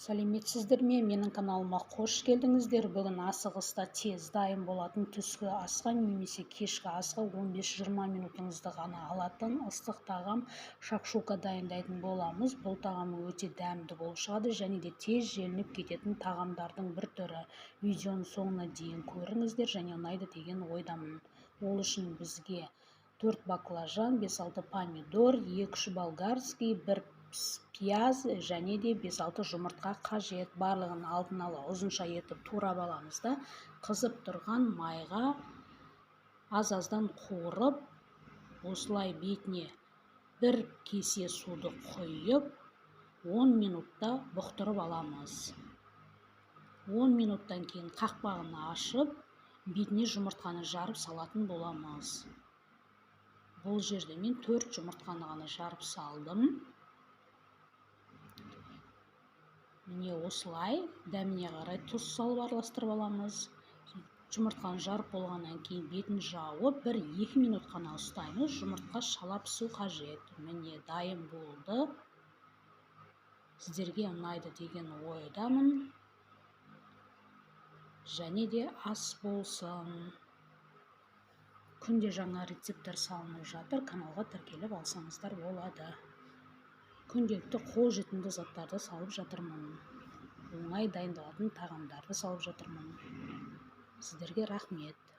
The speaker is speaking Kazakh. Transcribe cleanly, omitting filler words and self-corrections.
Сәлеметсіздер ме? Менің каналыма қош келдіңіздер. Бүгін асығыста тез дайын болатын түскі асқа немесе кешкі асқа 15-20 минутыңызды ғана алатын ыстық тағам шакшука дайындайтын боламыз. Бұл тағам өте дәмді болып шығады және де тез желініп кететін тағамдардың бір түрі. Видеоның соңына дейін көріңіздер және ұнайды деген ойдамын. Ол үшін бізге 4 баклажан, 5-6 помидор, 2-3 болгарский, 1 пияз және де 5-6 жұмыртқа қажет. Барлығын алдын ала ұзынша етіп турап аламыз да қызып тұрған майға аз-аздан қуырып, осылай бетіне 1 кесе суды құйып 10 минутта бұқтырып аламыз. 10 минуттан кейін қақпағын ашып, бетіне жұмыртқаны жарып салатын боламыз. Бұл жерде мен 4 жұмыртқаны ғана жарып салдым. Міне осылай дәміне қарай тұз салып араластырып аламыз. Жұмыртқаны жарып болғаннан кейін бетін жауып 1-2 минут қана ұстаймыз. Жұмыртқа шала пісу қажет. Міне дайын болды. Сіздерге ұнайды деген ойдамын. Және де ас болсын. Күнде жаңа рецепттер салынып жатыр. Каналға тіркеліп алсаңыздар болады. Күнделікті қолжетімді заттарды салып жатырмын. Оңай дайындалатын тағамдарды салып жатырмын. Сіздерге рахмет.